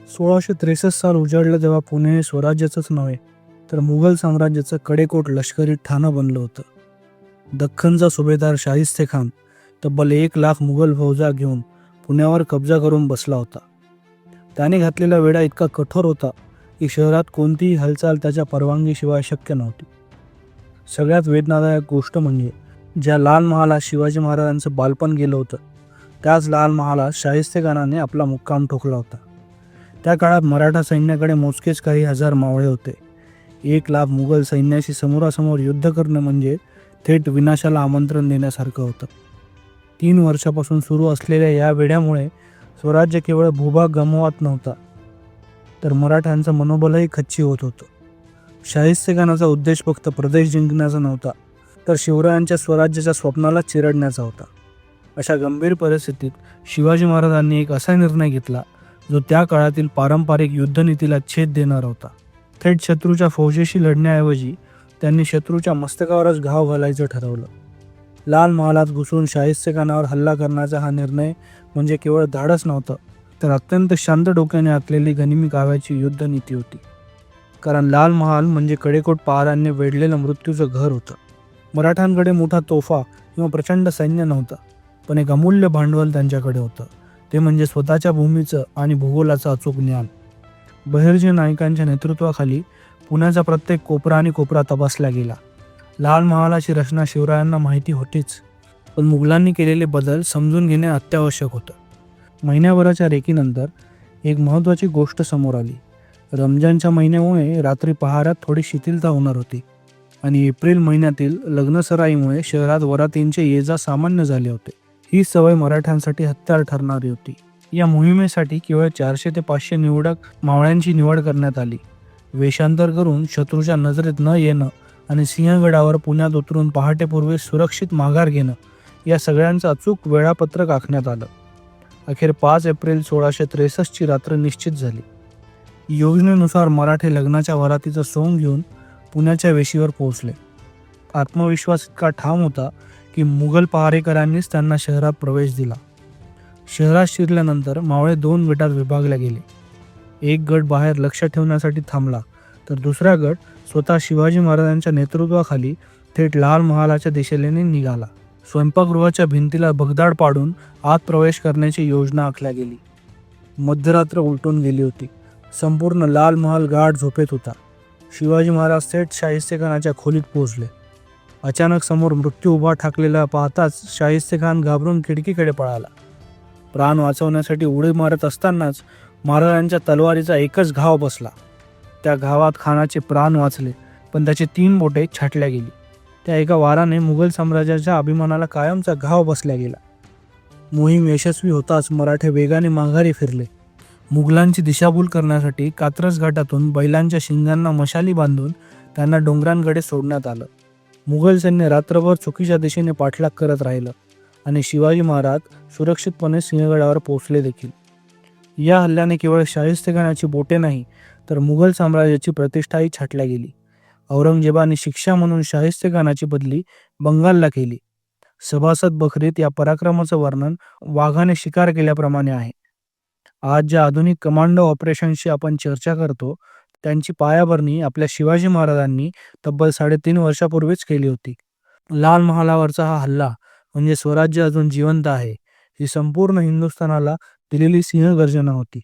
1663 साल उजाडलं तेव्हा पुणे हे स्वराज्याचंच नव्हे तर मुघल साम्राज्याचं कडेकोट लष्करी ठाणं बनलं होतं. दख्खनचा सुभेदार शाहिस्ते खान तब्बल 1 लाख मुघल फौजा घेऊन पुण्यावर कब्जा करून बसला होता. त्याने घातलेला वेढा इतका कठोर होता की शहरात कोणतीही हालचाल त्याच्या परवानगीशिवाय शक्य नव्हती. सगळ्यात वेदनादायक गोष्ट म्हणजे ज्या लाल महालात शिवाजी महाराजांचं बालपण गेलं होतं त्याच लाल महालात शाहिस्ते खानाने आपला मुक्काम ठोकला होता. त्या काळात मराठा सैन्याकडे मोजकेच काही हजार मावळे होते. 1 लाख मुघल सैन्याशी समोरासमोर युद्ध करणं म्हणजे थेट विनाशाला आमंत्रण देण्यासारखं होतं. 3 वर्षापासून सुरू असलेल्या या वेढ्यामुळे स्वराज्य केवळ भूभाग गमवत नव्हता तर मराठ्यांचं मनोबलही खच्ची होत होतं. शाहिस्ते खानाचा उद्देश फक्त प्रदेश जिंकण्याचा नव्हता तर शिवरायांच्या स्वराज्याच्या स्वप्नाला चिरडण्याचा होता. अशा गंभीर परिस्थितीत शिवाजी महाराजांनी एक असा निर्णय घेतला जो त्या काळातील पारंपरिक युद्धनीतीला छेद देणार होता. थेट शत्रूच्या फौजेशी लढण्याऐवजी त्यांनी शत्रूच्या मस्तकावरच घाव घालायचं ठरवलं. लाल महालात घुसून शाहिस्ते खानावर हल्ला करण्याचा हा निर्णय म्हणजे केवळ धाडस नव्हतं तर अत्यंत शांत डोक्याने आखलेली गनिमी काव्याची युद्धनीती होती. कारण लाल महाल म्हणजे कडेकोट पहारांनी वेढलेलं मृत्यूचं घर होतं. मराठ्यांकडे मोठा तोफा किंवा प्रचंड सैन्य नव्हता पण एक अमूल्य भांडवल त्यांच्याकडे होतं. ते म्हणजे स्वतःच्या भूमीचं आणि भूगोलाचं अचूक ज्ञान. बहिर्जी नायकांच्या नेतृत्वाखाली पुण्याचा प्रत्येक कोपरा आणि कोपरा तपासला गेला. लाल महालाची रचना शिवरायांना माहिती होतीच पण मुघलांनी केलेले बदल समजून घेणे अत्यावश्यक होतं. महिन्याभराच्या रेकीनंतर एक महत्त्वाची गोष्ट समोर आली. रमजानच्या महिन्यामुळे रात्री पहाऱ्यात थोडी शिथिलता होणार होती आणि एप्रिल महिन्यातील लग्नसराईमुळे शहरात वरातींचे ये जा सामान्य झाले होते. ही सवय मराठ्यांसाठी हत्यार ठरणारी होती. या मोहिमेसाठी केवळ 400 ते 500 निवडक मावळ्यांची निवड करण्यात आली. वेषांतर करून शत्रूच्या नजरेत न येणं आणि सिंहगडावर पुण्यात उतरून पहाटेपूर्वी सुरक्षित माघार घेणं या सगळ्यांचं अचूक वेळापत्रक आखण्यात आलं. अखेर 5 एप्रिल 1663 ची रात्र निश्चित झाली. योजनेनुसार मराठे लग्नाच्या वरातीचं सोंग घेऊन पुण्याच्या वेशीवर पोहोचले. आत्मविश्वास इतका ठाम होता की मुघल पहारेकरांनीच त्यांना शहरात प्रवेश दिला. शहरात शिरल्यानंतर मावळे 2 गटात विभागले गेले. एक गट बाहेर लक्ष ठेवण्यासाठी थांबला तर दुसरा गट स्वतः शिवाजी महाराजांच्या नेतृत्वाखाली थेट लाल महालाच्या दिशेने निघाला. स्वयंपाकगृहाच्या भिंतीला भगदाड पाडून आत प्रवेश करण्याची योजना आखल्या गेली. मध्यरात्र उलटून गेली होती. संपूर्ण लाल महाल गाढ झोपेत होता. शिवाजी महाराज थेट शाहिस्ते खानाच्या खोलीत पोहोचले. अचानक समोर मृत्यू उभा ठाकलेला पाहताच शाहिस्ते खान घाबरून खिडकीकडे पळाला. प्राण वाचवण्यासाठी उडी मारत असतानाच महाराजांच्या तलवारीचा एकच घाव बसला. त्या घावात खानाचे प्राण वाचले पण त्याची 3 बोटे छाटल्या गेली. त्या एका वाराने मुघल साम्राज्याच्या अभिमानाला कायमचा घाव बसल्या गेला. मोहीम यशस्वी होताच मराठे वेगाने माघारी फिरले. मुघलांची दिशाभूल करण्यासाठी कात्रज घाटातून बैलांच्या शिंगांना मशाली बांधून त्यांना डोंगरांकडे सोडण्यात आलं. मुघल सैन्य रात्रभर चुकीच्या दिशेने पाठलाग करत राहिलं आणि शिवाजी महाराज सुरक्षितपणे सिंहगडावर पोहोचले देखील. या हल्ल्याने केवळ शाहिस्ते खानाची बोटे नाही तर मुघल साम्राज्याची प्रतिष्ठाही छाटल्या गेली. औरंगजेबाने शिक्षा म्हणून शाहिस्ते खानाची बदली बंगालला केली. सभासद बखरीत या पराक्रमाचं वर्णन वाघाने शिकार केल्याप्रमाणे आहे. आज ज्या आधुनिक कमांडो ऑपरेशन्सची आपण चर्चा करतो त्यांची पायाभरणी आपल्या शिवाजी महाराजांनी तब्बल 3.5 वर्षापूर्वीच केली होती. लाल महालावरचा हा हल्ला म्हणजे स्वराज्य अजून जिवंत आहे ही संपूर्ण हिंदुस्थानाला दिलेली सिंहगर्जना होती.